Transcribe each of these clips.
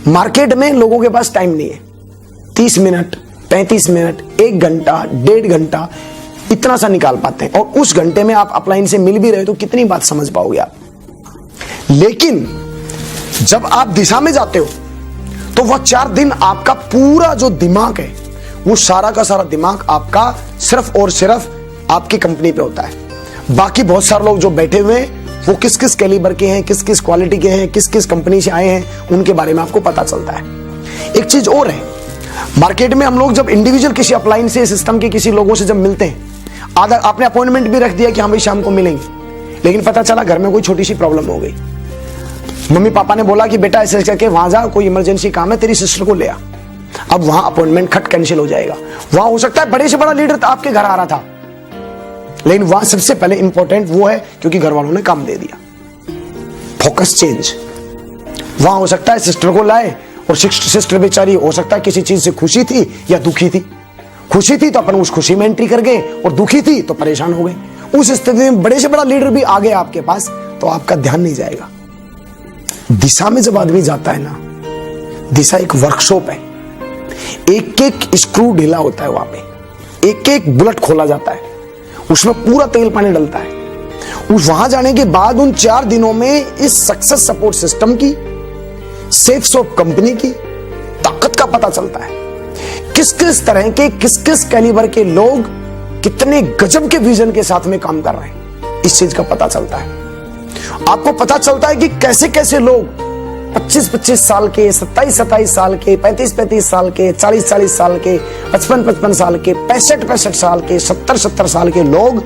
Market में लोगों के पास टाइम नहीं है। 30 मिनट, 35 मिनट, 1 घंटा, 1.5 घंटा इतना सा निकाल पाते हैं, और उस घंटे में आप अपलाइन से मिल भी रहे तो कितनी बात समझ पाओगे आप। लेकिन जब आप दिशा में जाते हो तो वह 4 दिन आपका पूरा जो दिमाग है वो सारा का सारा दिमाग आपका सिर्फ और सिर्फ आपकी कंपनी पे होता है। बाकी बहुत सारे लोग जो बैठे हुए हैं वो किस किस कैलिबर के हैं, किस किस क्वालिटी के हैं, किस किस कंपनी से आए हैं, उनके बारे में आपको पता चलता है। एक चीज और है, मार्केट में हम लोग जब इंडिविजुअल किसी अपलाइन से सिस्टम के किसी लोगों से जब मिलते हैं, आधा आपने अपॉइंटमेंट भी रख दिया कि हाँ भाई शाम को मिलेंगे, लेकिन पता चला घर में कोई छोटी सी प्रॉब्लम हो गई। मम्मी पापा ने बोला कि बेटा ऐसे करके वहां जा, कोई इमरजेंसी काम है, तेरी सिस्टर को ले आ। अब वहां अपॉइंटमेंट खट कैंसिल हो जाएगा। वहां हो सकता है बड़े से बड़ा लीडर आपके घर आ रहा था, लेकिन वहां सबसे पहले इंपॉर्टेंट वो है क्योंकि घर वालों ने काम दे दिया। Focus change. वहां हो सकता है सिस्टर को लाए और सिस्टर बेचारी हो सकता है किसी चीज से खुशी थी या दुखी थी। खुशी थी तो अपन उस खुशी में एंट्री कर गए, और दुखी थी तो परेशान हो गए। उस स्थिति में बड़े से बड़ा लीडर भी आ गया आपके पास तो आपका ध्यान नहीं जाएगा। दिशा में जब आदमी जाता है ना, दिशा एक वर्कशॉप है। एक एक स्क्रू ढीला होता है वहां पे, एक एक बुलेट खोला जाता है, उसमें पूरा तेल पानी डलता है। उस वहां जाने के बाद उन 4 दिनों में इस सक्सेस सपोर्ट सिस्टम की, सेफ शॉप कंपनी की ताकत का पता चलता है। किस किस तरह के, किस किस कैलिबर के लोग कितने गजब के विजन के साथ में काम कर रहे हैं, इस चीज का पता चलता है। आपको पता चलता है कि कैसे कैसे लोग 25-25 साल के, 27-27 साल के, 35-35 साल के, 40-40 साल के, 55-55 साल के, 65-65 साल के, 70-70 साल के लोग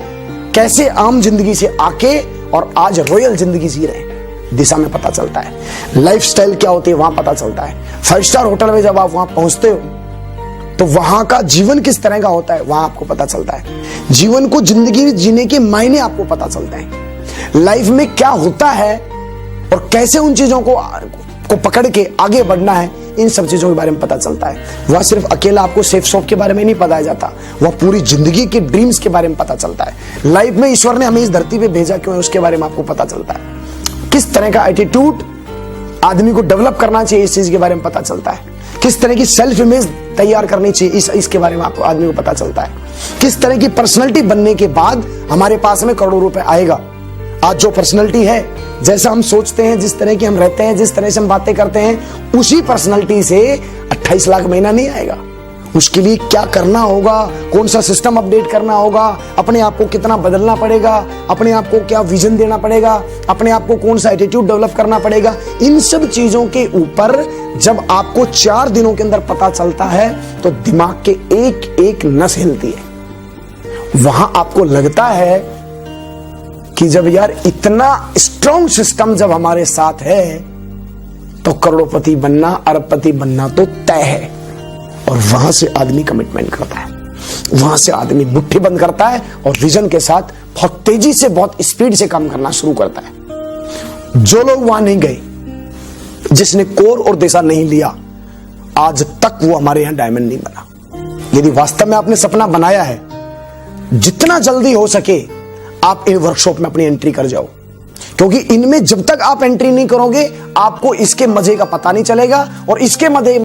कैसे आम जिंदगी से आके और आज रॉयल जिंदगी जी रहे हैं, दिशा में पता चलता है। लाइफस्टाइल क्या होती है वहां पता चलता है। 5 स्टार होटल में जब आप वहां पहुंचते हो तो वहां का जीवन किस तरह का होता है वहां आपको पता चलता है। जीवन को जिंदगी जीने के मायने आपको पता चलते हैं। लाइफ में क्या होता है और कैसे उन चीजों को पकड़ के आगे बढ़ना है, इन सब चीजों के बारे में पता चलता है। वह सिर्फ अकेला आपको सेफ शॉप के बारे में नहीं बताया जाता, वह पूरी जिंदगी के ड्रीम्स के बारे में पता चलता है। लाइफ में ईश्वर ने हमें इस धरती पे भेजा क्यों है उसके बारे में आपको पता चलता है। किस तरह का एटीट्यूड आदमी को डेवलप करना चाहिए इस चीज के बारे में पता चलता है। किस तरह की सेल्फ इमेज तैयार करनी चाहिए इसके बारे में आपको आदमी को पता चलता है। किस तरह की पर्सनैलिटी बनने के बाद हमारे पास में करोड़ों रुपए आएगा। आज जो पर्सनैलिटी है, जैसा हम सोचते हैं, जिस तरह की हम रहते हैं, जिस तरह से हम बातें करते हैं, उसी पर्सनैलिटी से 28 लाख महीना नहीं आएगा। उसके लिए क्या करना होगा, कौन सा सिस्टम अपडेट करना होगा, अपने आप को कितना बदलना पड़ेगा, अपने आप को क्या विजन देना पड़ेगा, अपने आप को कौन सा एटीट्यूड डेवलप करना पड़ेगा, इन सब चीजों के ऊपर जब आपको 4 दिनों के अंदर पता चलता है तो दिमाग के एक एक नस हिलती है। वहां आपको लगता है कि जब यार इतना स्ट्रॉन्ग सिस्टम जब हमारे साथ है तो करोड़पति बनना, अरबपति बनना तो तय है। और वहां से आदमी कमिटमेंट करता है, वहां से आदमी मुट्ठी बंद करता है और विजन के साथ बहुत तेजी से, बहुत स्पीड से काम करना शुरू करता है। जो लोग वहां नहीं गए, जिसने कोर और दिशा नहीं लिया, आज तक वो हमारे यहां डायमंड नहीं बना। यदि वास्तव में आपने सपना बनाया है, जितना जल्दी हो सके आप इन वर्कशॉप में अपनी एंट्री कर जाओ, क्योंकि इनमें जब तक आप एंट्री नहीं करोगे आपको इसके मजे का पता नहीं चलेगा, और इसके मजे